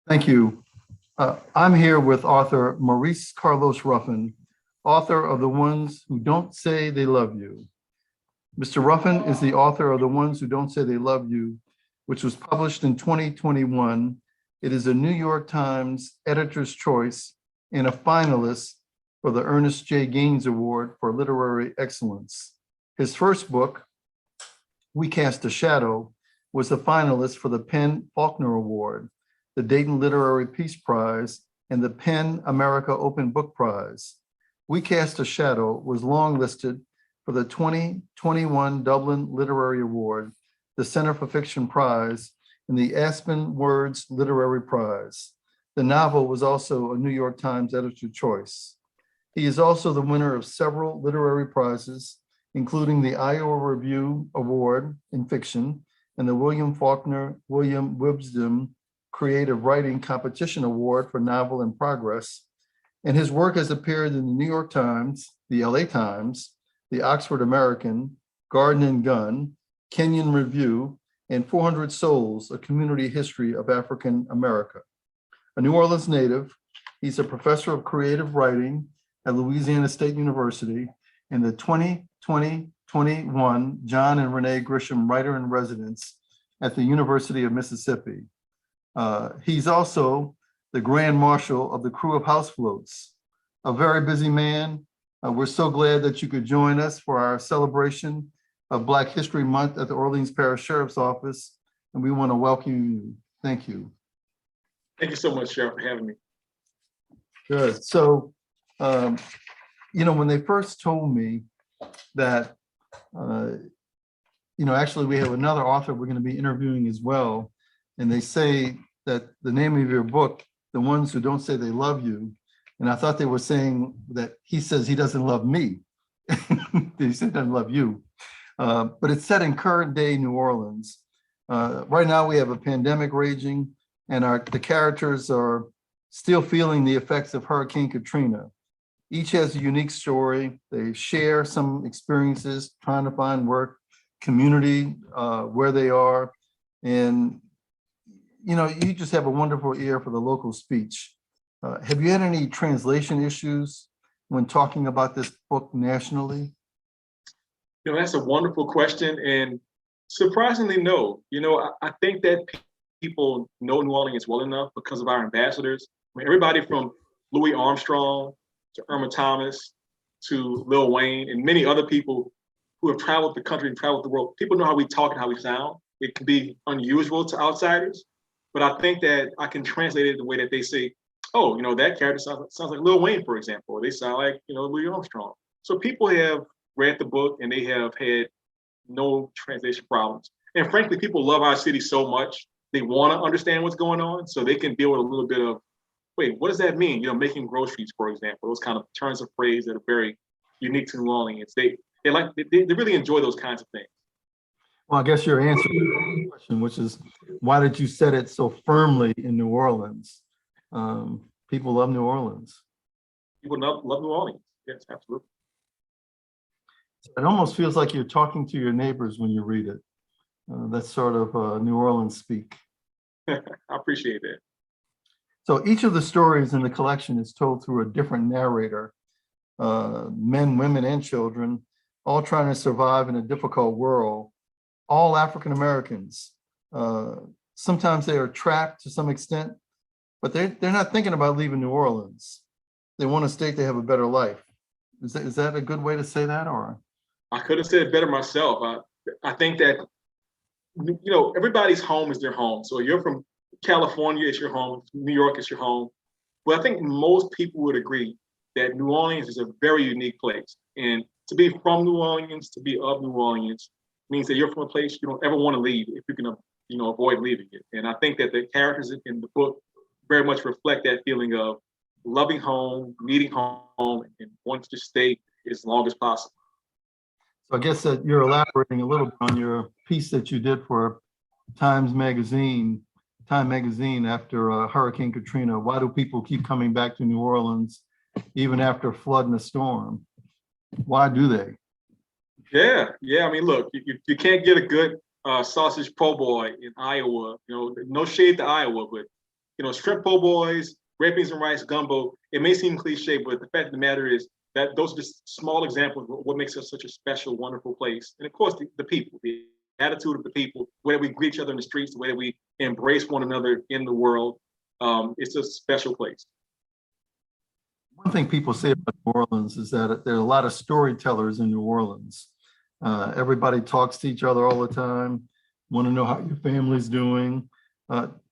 Thank you. I'm here with author Maurice Carlos Ruffin, author of The Ones Who Don't Say They Love You. Mr. Ruffin is the author of The Ones Who Don't Say They Love You, which was published in 2021. It is a New York Times Editor's Choice and a finalist for the Ernest J. Gaines Award for Literary Excellence. His first book, We Cast a Shadow, was a finalist for the Faulkner Award, the Dayton Literary Peace Prize, and the PEN America Open Book Prize. We Cast a Shadow was longlisted for the 2021 Dublin Literary Award, the Center for Fiction Prize, and the Aspen Words Literary Prize. The novel was also a New York Times Editor's Choice. He is also the winner of several literary prizes, including the Iowa Review Award in Fiction and the William Faulkner Wisdom Creative Writing Competition Award for Novel in Progress. And his work has appeared in the New York Times, the LA Times, the Oxford American, Garden and Gun, Kenyon Review, and 400 Souls, A Community History of African America. A New Orleans native, he's a professor of creative writing at Louisiana State University and the 2020-21 John and Renee Grisham Writer in Residence at the University of Mississippi. He's also the Grand Marshal of the Crew of House Floats, a very busy man. We're so glad that you could join us for our celebration of Black History Month at the Orleans Parish Sheriff's Office, and we want to welcome you. Thank you. Thank you so much, Sheriff, for having me. Good. So, when they first told me that, actually we have another author we're going to be interviewing as well, and they say that the name of your book, The Ones Who Don't Say They Love You, and I thought they were saying that he says he doesn't love me. He said he doesn't love you. But it's set in current day New Orleans. Right now we have a pandemic raging, and the characters are still feeling the effects of Hurricane Katrina. Each has a unique story. They share some experiences, trying to find work, community, where they are. And, you just have a wonderful ear for the local speech. Have you had any translation issues when talking about this book nationally? That's a wonderful question. And surprisingly, no. I think that people know New Orleans well enough because of our ambassadors. Everybody from Louis Armstrong to Irma Thomas to Lil Wayne and many other people who have traveled the country and traveled the world. People know how we talk and how we sound. It can be unusual to outsiders, but I think that I can translate it the way that they say, oh, that character sounds like Lil Wayne, for example, or they sound like, Louis Armstrong. So people have read the book and they have had no translation problems. And frankly, people love our city so much, they want to understand what's going on, so they can deal with a little bit of, wait, what does that mean? Making groceries, for example, those kind of turns of phrase that are very unique to New Orleans. They really enjoy those kinds of things. Well, I guess you're answering the question, which is, why did you set it so firmly in New Orleans? People love New Orleans. People love New Orleans. Yes, absolutely. It almost feels like you're talking to your neighbors when you read it. That's sort of New Orleans speak. I appreciate that. So each of the stories in the collection is told through a different narrator, men, women, and children, all trying to survive in a difficult world, all African Americans. Sometimes they are trapped to some extent, but they're not thinking about leaving New Orleans. They want to state they have a better life. Is that a good way to say that, or? I could have said it better myself. I think that, everybody's home is their home. So you're from California, it's your home. New York is your home. But I think most people would agree that New Orleans is a very unique place. And to be from New Orleans, to be of New Orleans, means that you're from a place you don't ever want to leave if you can, avoid leaving it. And I think that the characters in the book very much reflect that feeling of loving home, needing home, and wanting to stay as long as possible. So I guess that you're elaborating a little bit on your piece that you did for Time magazine after Hurricane Katrina. Why do people keep coming back to New Orleans even after a flood and a storm? Why do they? Yeah. I mean, look, you can't get a good sausage po' boy in Iowa. No shade to Iowa, but shrimp po' boys, red beans and rice, gumbo. It may seem cliche, but the fact of the matter is that those are just small examples of what makes us such a special, wonderful place. And of course, the people, the attitude of the people, the way that we greet each other in the streets, the way that we embrace one another in the world. It's a special place. One thing people say about New Orleans is that there are a lot of storytellers in New Orleans. Everybody talks to each other all the time, want to know how your family's doing.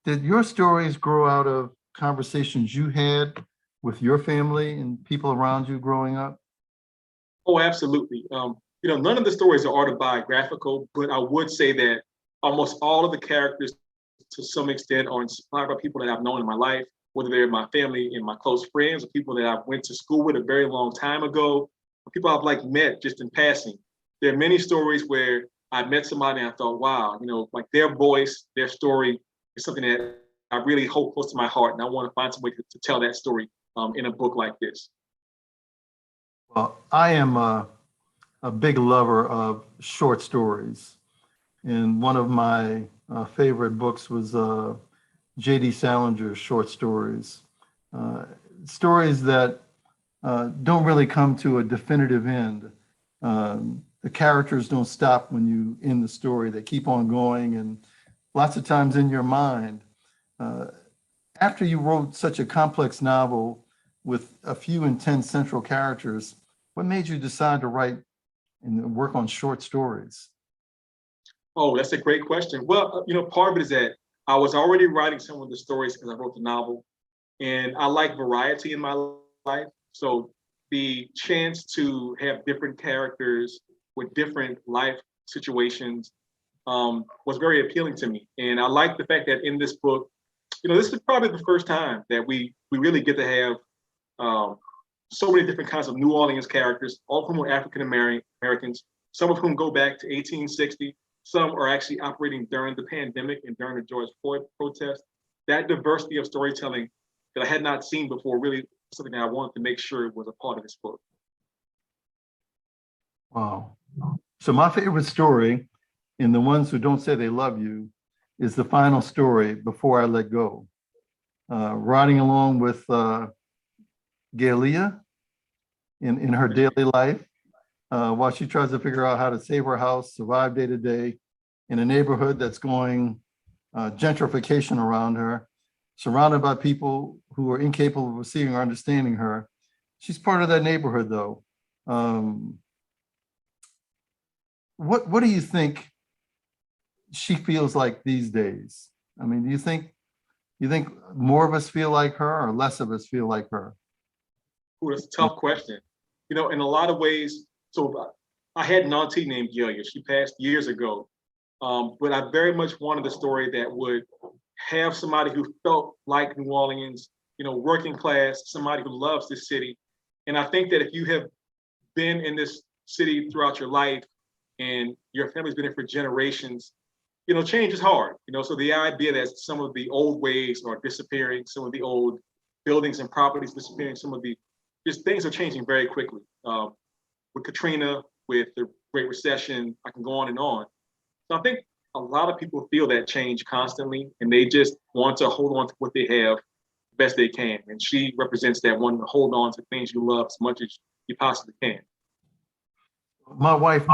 Did your stories grow out of conversations you had with your family and people around you growing up? Oh, absolutely. None of the stories are autobiographical, but I would say that almost all of the characters, to some extent, are inspired by people that I've known in my life, whether they're my family and my close friends, or people that I went to school with a very long time ago, or people I've met just in passing. There are many stories where I met somebody and I thought, wow, their voice, their story is something that I really hold close to my heart, and I want to find some way to tell that story in a book like this. Well, I am a big lover of short stories. And one of my favorite books was J.D. Salinger's short stories. Stories that don't really come to a definitive end. The characters don't stop when you end the story. They keep on going, and lots of times in your mind. After you wrote such a complex novel with a few intense central characters, what made you decide to write and work on short stories? Oh, that's a great question. Well, part of it is that I was already writing some of the stories because I wrote the novel, and I like variety in my life. So the chance to have different characters with different life situations was very appealing to me. And I like the fact that in this book, this is probably the first time that we really get to have so many different kinds of New Orleans characters, all of whom are African Americans, some of whom go back to 1860. Some are actually operating during the pandemic and during the George Floyd protest. That diversity of storytelling that I had not seen before really something that I wanted to make sure was a part of this book. Wow. So my favorite story in The Ones Who Don't Say They Love You is the final story, Before I Let Go. Riding along with Galia in her daily life, while she tries to figure out how to save her house, survive day to day in a neighborhood that's going gentrification around her, surrounded by people who are incapable of seeing or understanding her. She's part of that neighborhood, though. What do you think she feels like these days? I mean, do you think more of us feel like her or less of us feel like her? Ooh, that's a tough question. In a lot of ways, so I had an auntie named Galia. She passed years ago. But I very much wanted a story that would have somebody who felt like New Orleans, working class, somebody who loves this city. And I think that if you have been in this city throughout your life and your family's been here for generations, change is hard. So the idea that some of the old ways are disappearing, some of the old buildings and properties disappearing, some of the just things are changing very quickly. With Katrina, with the Great Recession, I can go on and on. So I think a lot of people feel that change constantly, and they just want to hold on to what they have best they can. And she represents that one, to hold on to things you love as much as you possibly can. My wife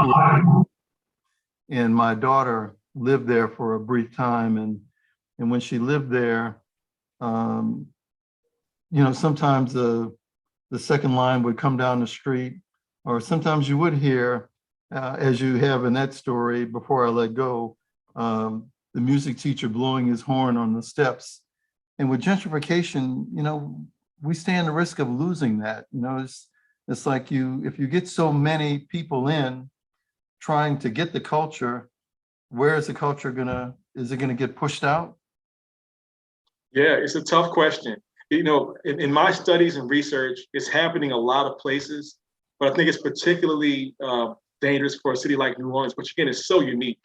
and my daughter lived there for a brief time, and when she lived there, sometimes the second line would come down the street, or sometimes you would hear, as you have in that story, Before I Let Go, the music teacher blowing his horn on the steps. And with gentrification, we stand the risk of losing that. It's like if you get so many people in trying to get the culture, where is the culture is it gonna get pushed out? Yeah, it's a tough question. In my studies and research, it's happening a lot of places, but I think it's particularly dangerous for a city like New Orleans, which again is so unique.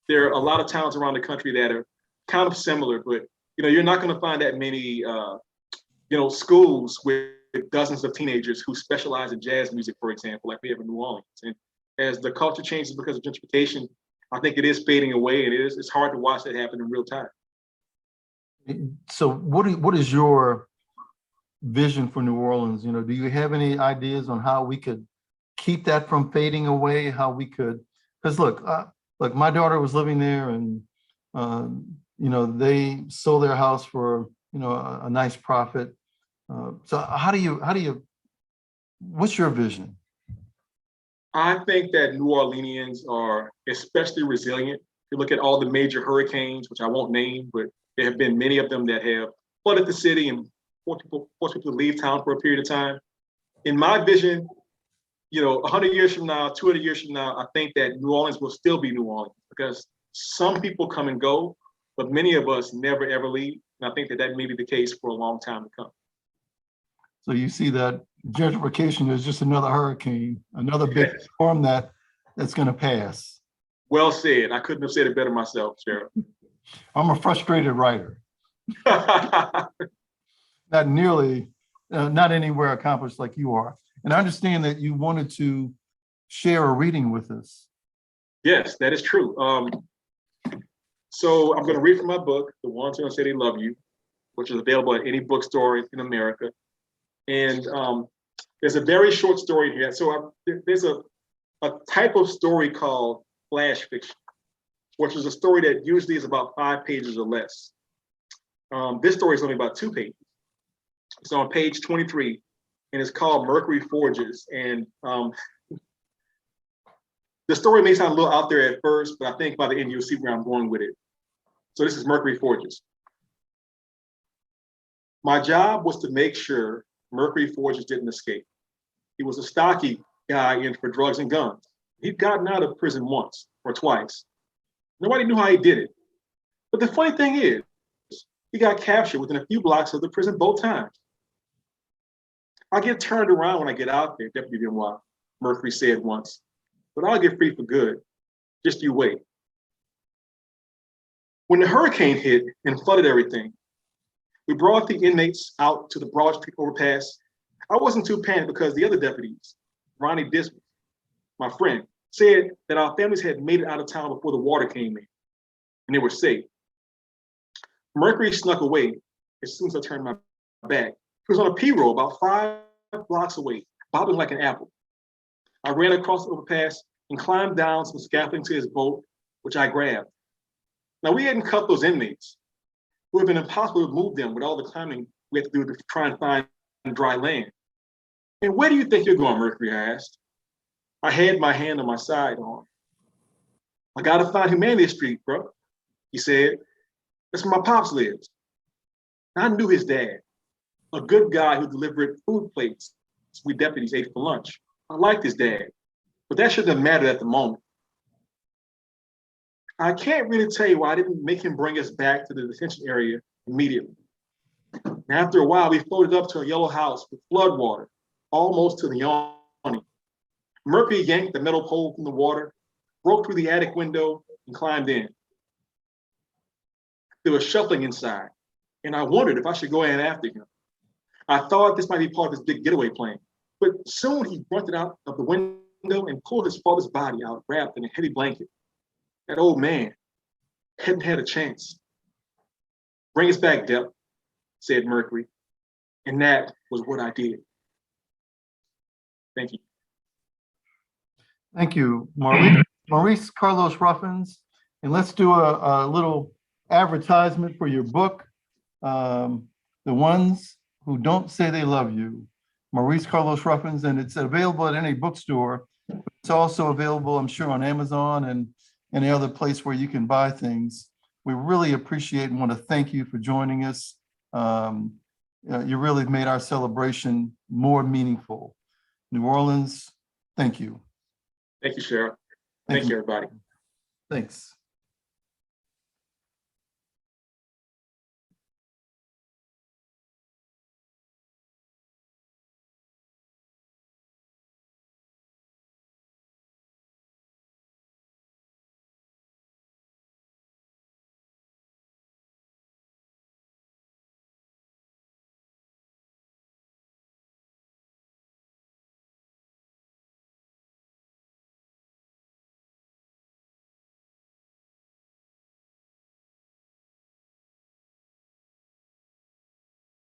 There are a lot of towns around the country that are kind of similar, but you're not going to find that many schools with dozens of teenagers who specialize in jazz music, for example, like we have in New Orleans. And as the culture changes because of gentrification, I think it is fading away, and it's hard to watch that happen in real time. So what is your vision for New Orleans? You know, do you have any ideas on how we could keep that from fading away? How we could, because look, my daughter was living there, and you know, they sold their house for, you know, a nice profit. So how do you? What's your vision? I think that New Orleanians are especially resilient. You look at all the major hurricanes, which I won't name, but there have been many of them that have flooded the city and forced people to leave town for a period of time. In my vision, you know, 100 years from now, 200 years from now, I think that New Orleans will still be New Orleans, because some people come and go, but many of us never ever leave. And I think that may be the case for a long time to come. So you see that gentrification is just another hurricane, another big storm that's going to pass. Well said. I couldn't have said it better myself, Sheriff. I'm a frustrated writer. Not nearly, not anywhere accomplished like you are. And I understand that you wanted to share a reading with us. Yes, that is true. So I'm going to read from my book, The Ones Who Don't Say They Love You, which is available at any bookstore in America. And there's a very short story here. So there's a type of story called flash fiction, which is a story that usually is about 5 pages or less. This story is only about 2 pages. It's on page 23, and it's called Mercury Forges. And the story may sound a little out there at first, but I think by the end you'll see where I'm going with it. So this is Mercury Forges. My job was to make sure Mercury Forges didn't escape. He was a stocky guy in for drugs and guns. He'd gotten out of prison once or twice. Nobody knew how he did it. But the funny thing is, he got captured within a few blocks of the prison both times. I get turned around when I get out there, Deputy Benoit, Mercury said once, but I'll get free for good. Just you wait. When the hurricane hit and flooded everything, we brought the inmates out to the Broad Street overpass. I wasn't too panicked because the other deputies, Ronnie Dismas, my friend, said that our families had made it out of town before the water came in, and they were safe. Mercury snuck away as soon as I turned my back. He was on a P-roll about 5 blocks away, bobbing like an apple. I ran across the overpass and climbed down some scaffolding to his boat, which I grabbed. Now, we hadn't cut those inmates. It would have been impossible to move them with all the climbing we had to do to try and find dry land. And where do you think you're going, Mercury? I asked. I had my hand on my sidearm. I gotta find Humanity Street, bro, he said. That's where my pops lives. I knew his dad, a good guy who delivered food plates we deputies ate for lunch. I liked his dad, but that shouldn't have mattered at the moment. I can't really tell you why I didn't make him bring us back to the detention area immediately. And after a while, we floated up to a yellow house with flood water, almost to the awning. Mercury yanked the metal pole from the water, broke through the attic window, and climbed in. There was shuffling inside, and I wondered if I should go in after him. I thought this might be part of his big getaway plan, but soon he grunted out of the window and pulled his father's body out, wrapped in a heavy blanket. That old man hadn't had a chance. Bring us back, Dep, said Mercury, and that was what I did. Thank you. Thank you, Maurice Carlos Ruffin. And let's do a little advertisement for your book, The Ones Who Don't Say They Love You, Maurice Carlos Ruffin, and it's available at any bookstore. It's also available, I'm sure, on Amazon and any other place where you can buy things. We really appreciate and want to thank you for joining us. You really made our celebration more meaningful. New Orleans, thank you. Thank you, Sheriff. Thank you, everybody. Thanks.